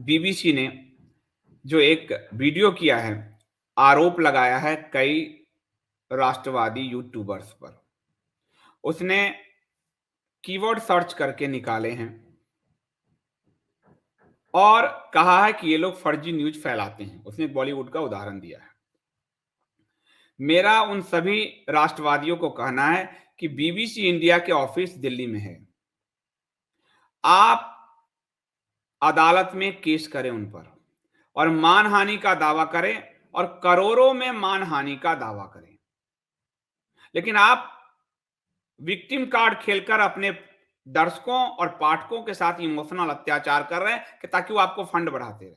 BBC ने जो एक वीडियो किया है, आरोप लगाया है कई राष्ट्रवादी यूट्यूबर्स पर। उसने कीवर्ड सर्च करके निकाले हैं और कहा है कि ये लोग फर्जी न्यूज़ फैलाते हैं। उसने बॉलीवुड का उदाहरण दिया है। मेरा उन सभी राष्ट्रवादियों को कहना है कि बीबीसी इंडिया के ऑफिस दिल्ली में है। आप अदालत में केस करें उन पर और मानहानि का दावा करें और करोड़ों में मानहानि का दावा करें। लेकिन आप विक्टिम कार्ड खेलकर अपने दर्शकों और पाठकों के साथ इमोशनल अत्याचार कर रहे हैं कि ताकि वो आपको फंड बढ़ाते रहें।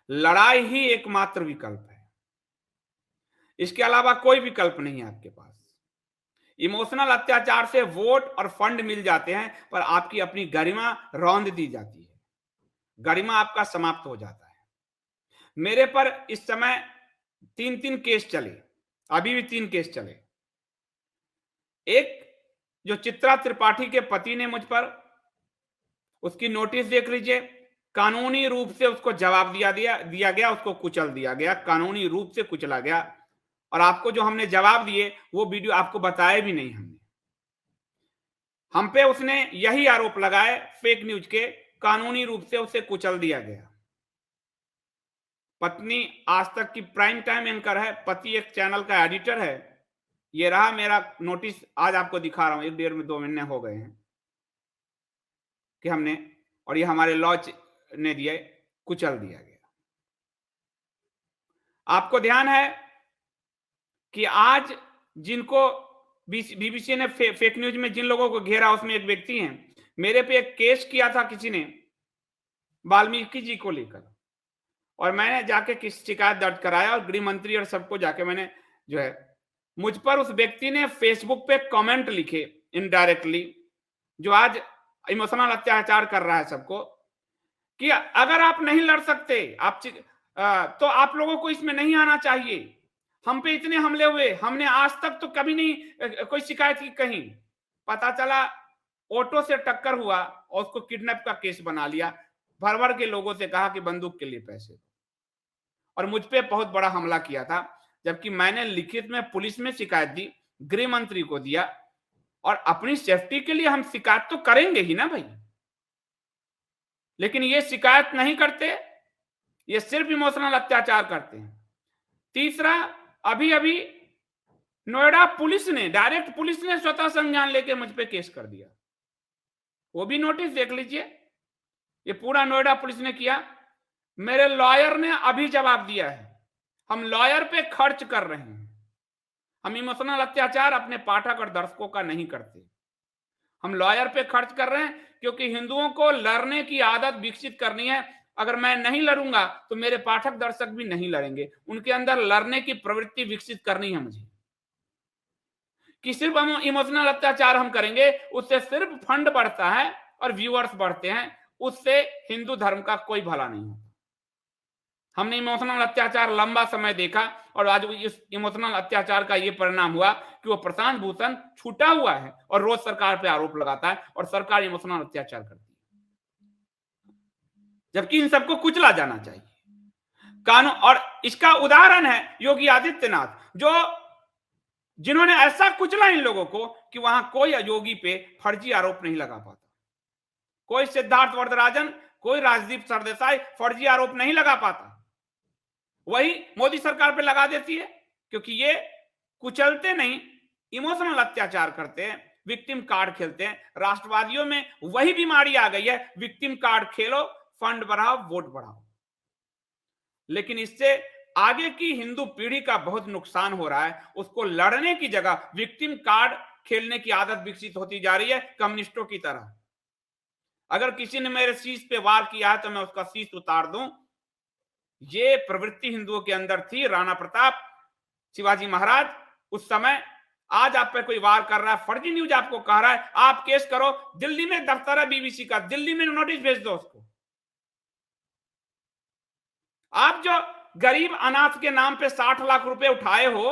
लड़ाई ही एकमात्र विकल्प है। इसके अलावा कोई विकल्प नहीं है आपके पास। इमोशनल अत्याचार से वोट और फंड मिल जाते हैं, पर आपकी अपनी गरिमा रौंद दी जाती है। गरिमा आपका समाप्त हो जाता है। मेरे पर इस समय 3-3 केस चले, अभी भी 3 केस चले। एक जो चित्रा त्रिपाठी के पति ने मुझ पर, उसकी नोटिस देख लीजिए। कानूनी रूप से उसको जवाब दिया गया, उसको कुचल दिया गया, कानूनी रूप से कुचला गया। और आपको जो हमने जवाब दिए वो वीडियो आपको बताए भी नहीं हमने। हम पे उसने यही आरोप लगाए फेक न्यूज के, कानूनी रूप से उसे कुचल दिया गया। पत्नी आज तक की प्राइम टाइम एंकर है, पति एक चैनल का एडिटर है। ये रहा मेरा नोटिस, आज आपको दिखा रहा हूं। 1-1.5-2 महीने हो गए हैं कि हमने, और ये हमारे लॉज ने दिए, कुचल दिया गया। आपको ध्यान है कि आज जिनको बीबीसी ने फेक न्यूज में जिन लोगों को घेरा, उसमें एक व्यक्ति हैं। मेरे पे एक केस किया था किसी ने वाल्मीकि जी को लेकर, और मैंने जाके किस शिकायत दर्ज कराया और गृह मंत्री और सबको जाके मैंने जो है, मुझ पर उस व्यक्ति ने फेसबुक पे कमेंट लिखे इनडायरेक्टली, जो आज इमोशनल अत्याचार कर रहा है सबको, कि अगर आप नहीं लड़ सकते तो आप लोगों को इसमें नहीं आना चाहिए। हम पे इतने हमले हुए, हमने आज तक तो कभी नहीं कोई शिकायत की कहीं। पता चला ऑटो से टक्कर हुआ और उसको किडनैप का केस बना लिया। भर भर के लोगों से कहा कि बंदूक के लिए पैसे, और मुझ पे बहुत बड़ा हमला किया था। जबकि मैंने लिखित में पुलिस में शिकायत दी, गृह मंत्री को दिया, और अपनी सेफ्टी के लिए हम शिकायत तो करेंगे ही ना भाई। लेकिन ये शिकायत नहीं करते, ये सिर्फ इमोशनल अत्याचार करते हैं। तीसरा, अभी अभी नोएडा पुलिस ने, डायरेक्ट पुलिस ने स्वतः संज्ञान लेके मुझ पे केस कर दिया। वो भी नोटिस देख लीजिए, ये पूरा नोएडा पुलिस ने किया। मेरे लॉयर ने अभी जवाब दिया है, हम लॉयर पे खर्च कर रहे हैं। हम इमोशनल अत्याचार अपने पाठक और दर्शकों का नहीं करते, हम लॉयर पे खर्च कर रहे हैं, क्योंकि हिंदुओं को लड़ने की आदत विकसित करनी है। अगर मैं नहीं लड़ूंगा तो मेरे पाठक दर्शक भी नहीं लड़ेंगे, उनके अंदर लड़ने की प्रवृत्ति विकसित करनी है मुझे। कि सिर्फ हम इमोशनल अत्याचार हम करेंगे, उससे सिर्फ फंड बढ़ता है और व्यूअर्स बढ़ते हैं, उससे हिंदू धर्म का कोई भला नहीं होता। हमने इमोशनल अत्याचार लंबा समय देखा, और आज इस इमोशनल अत्याचार का यह परिणाम हुआ कि वो प्रशांत भूषण छूटा हुआ है और रोज सरकार पे आरोप लगाता है, और सरकार इमोशनल अत्याचार करती है, जबकि इन सबको कुचला जाना चाहिए कानून। और इसका उदाहरण है योगी आदित्यनाथ, जिन्होंने ऐसा कुचला इन लोगों को कि वहां कोई योगी पे फर्जी आरोप नहीं लगा पाता। कोई सिद्धार्थ वरदराजन, कोई राजदीप सरदेसाई फर्जी आरोप नहीं लगा पाता, वही मोदी सरकार पे लगा देती है, क्योंकि ये कुचलते नहीं, इमोशनल अत्याचार करते हैं, विक्टिम कार्ड खेलते हैं। राष्ट्रवादियों में वही बीमारी आ गई है, विक्टिम कार्ड खेलो, फंड बढ़ाओ, वोट बढ़ाओ। लेकिन इससे आगे की हिंदू पीढ़ी का बहुत नुकसान हो रहा है। उसको लड़ने की जगह विक्टिम कार्ड खेलने की आदत विकसित होती जा रही है, कम्युनिस्टों की तरह। अगर किसी ने मेरे शीश पे वार किया है तो मैं उसका शीश उतार दूं, ये प्रवृत्ति हिंदुओं के अंदर थी। राणा प्रताप, शिवाजी महाराज उस समय। आज आप पे कोई वार कर रहा है, फर्जी न्यूज आपको कह रहा है, आप केस करो। दिल्ली में दफ्तर है बीबीसी का, दिल्ली में नोटिस भेज दो उसको। आप जो गरीब अनाथ के नाम पे 60 लाख रुपए उठाए हो,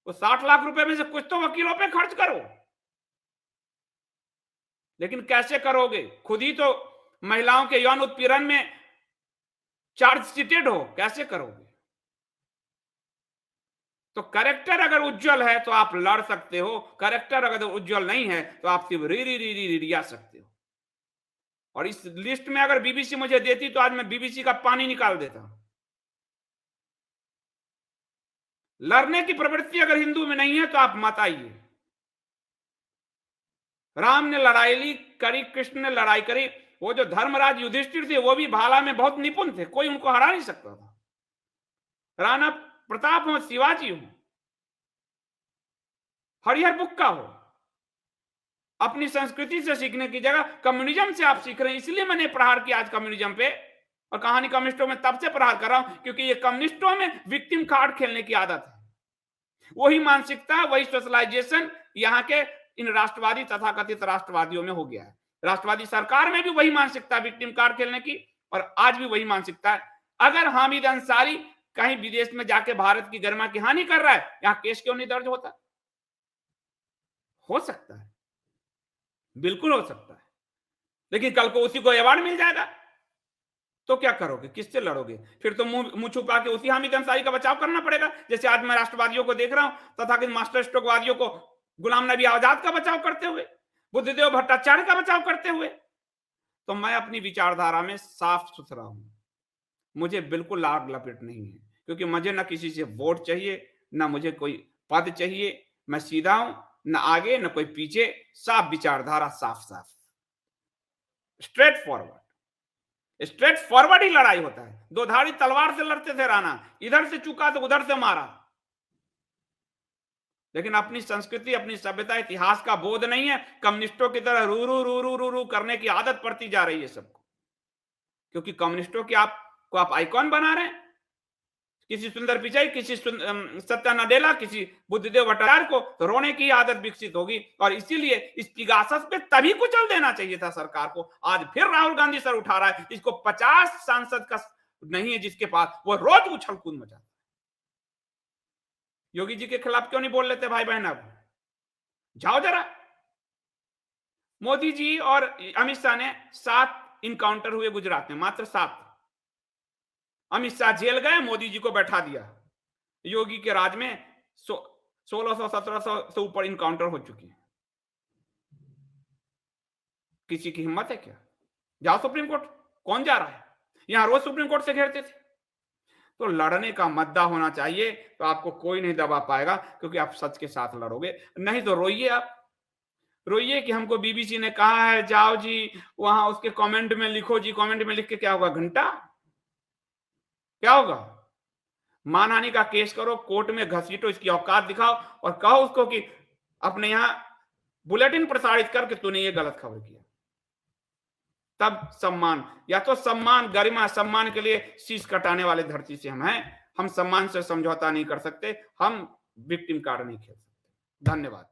वो 60 लाख रुपए में से कुछ तो वकीलों पे खर्च करो। लेकिन कैसे करोगे? खुद ही तो महिलाओं के यौन उत्पीड़न में चार्जशीटेड हो, कैसे करोगे? तो कैरेक्टर अगर उज्जवल है तो आप लड़ सकते हो, कैरेक्टर अगर उज्जवल नहीं है तो आप सिर्फ रिया सकते हो। और इस लिस्ट में अगर बीबीसी मुझे देती तो आज मैं बीबीसी का पानी निकाल देता। लड़ने की प्रवृत्ति अगर हिंदू में नहीं है तो आप मत आइए। राम ने लड़ाई ली करी, कृष्ण ने लड़ाई करी, वो जो धर्मराज युधिष्ठिर थे वो भी भाला में बहुत निपुण थे, कोई उनको हरा नहीं सकता था। राणा प्रताप हो, शिवाजी हो, हरिहर बुक्का हो, अपनी संस्कृति से सीखने की जगह कम्युनिज्म से आप सीख रहे हैं। इसलिए मैंने प्रहार किया आज कम्युनिज्म पे, और कहानी कम्युनिस्टों में तब से प्रहार कर रहा हूं क्योंकि ये कम्युनिस्टों में विक्टिम कार्ड खेलने की आदत है। वही मानसिकता, वही सोशलाइजेशन यहाँ के इन राष्ट्रवादी तथाकथित राष्ट्रवादियों में हो गया है। राष्ट्रवादी सरकार में भी वही मानसिकता, विक्टिम कार्ड खेलने की, और आज भी वही मानसिकता है। अगर हामिद अंसारी कहीं विदेश में जाके भारत की गरिमा की हानि कर रहा है, यहां केस क्यों नहीं दर्ज होता? हो सकता है, बिल्कुल हो सकता है, लेकिन कल को उसी को अवार्ड मिल जाएगा तो क्या करोगे? किससे लड़ोगे? फिर तो मुंह छुपा के उसी हामिद अंसारी का बचाव करना पड़ेगा। जैसे आज मैं राष्ट्रवादियों को देख रहा हूं तथाकथित मास्टर स्ट्रोकवादियों को गुलाम नबी आजाद का बचाव करते हुए, बुद्धदेव भट्टाचार्य का बचाव करते हुए। तो मैं अपनी विचारधारा में साफ सुथरा हूं, मुझे बिल्कुल लाग लपेट नहीं है, क्योंकि मुझे ना किसी से वोट चाहिए, ना मुझे कोई पद चाहिए। मैं सीधा हूं, ना आगे ना कोई पीछे, साफ विचारधारा, साफ साफ, स्ट्रेट फॉरवर्ड। स्ट्रेट फॉरवर्ड ही लड़ाई होता है। दो धारी तलवार से लड़ते थे राणा, इधर से चुका तो उधर से मारा, लेकिन अपनी संस्कृति, अपनी सभ्यता, इतिहास का बोध नहीं है। कम्युनिस्टों की तरह रू रू रू रू रू रू करने की आदत पड़ती जा रही है सबको, क्योंकि कम्युनिस्टों की आपको आप आइकॉन बना रहे हैं। किसी सुंदर पिचाई, किसी सत्या नडेला, किसी बुद्धदेव भट्टाचार्य को तो रोने की आदत विकसित होगी, और इसीलिए इस पिगासस पे तभी कुचल देना चाहिए था सरकार को। आज फिर राहुल गांधी सर उठा रहा है, इसको 50 सांसद का नहीं है जिसके पास, वो रोज उछल कूद मचाता है। योगी जी के खिलाफ क्यों नहीं बोल लेते भाई बहन? अब जाओ जरा। मोदी जी और अमित शाह ने 7 इनकाउंटर हुए गुजरात में, मात्र 7। अमित शाह जेल गए, मोदी जी को बैठा दिया। योगी के राज में 1600-1700 से ऊपर इनकाउंटर हो चुके हैं। किसी की हिम्मत है क्या? जाओ सुप्रीम कोर्ट। कौन जा रहा है? यहां रोज सुप्रीम कोर्ट से घेरते थे। तो लड़ने का मद्दा होना चाहिए, तो आपको कोई नहीं दबा पाएगा, क्योंकि आप सच के साथ लड़ोगे। नहीं तो रोइए, आप रोइए कि हमको बीबीसी ने कहा है, जाओ जी वहां उसके कमेंट में लिखो जी। कमेंट में लिख के क्या होगा? घंटा क्या होगा? मानहानि का केस करो, कोर्ट में घसीटो, इसकी औकात दिखाओ, और कहो उसको कि अपने यहां बुलेटिन प्रसारित करके तूने ये गलत खबर किया। तब सम्मान, या तो सम्मान, गरिमा, सम्मान के लिए शीश कटाने वाले धरती से हम हैं। हम सम्मान से समझौता नहीं कर सकते, हम विक्टिम कार्ड नहीं खेल सकते। धन्यवाद।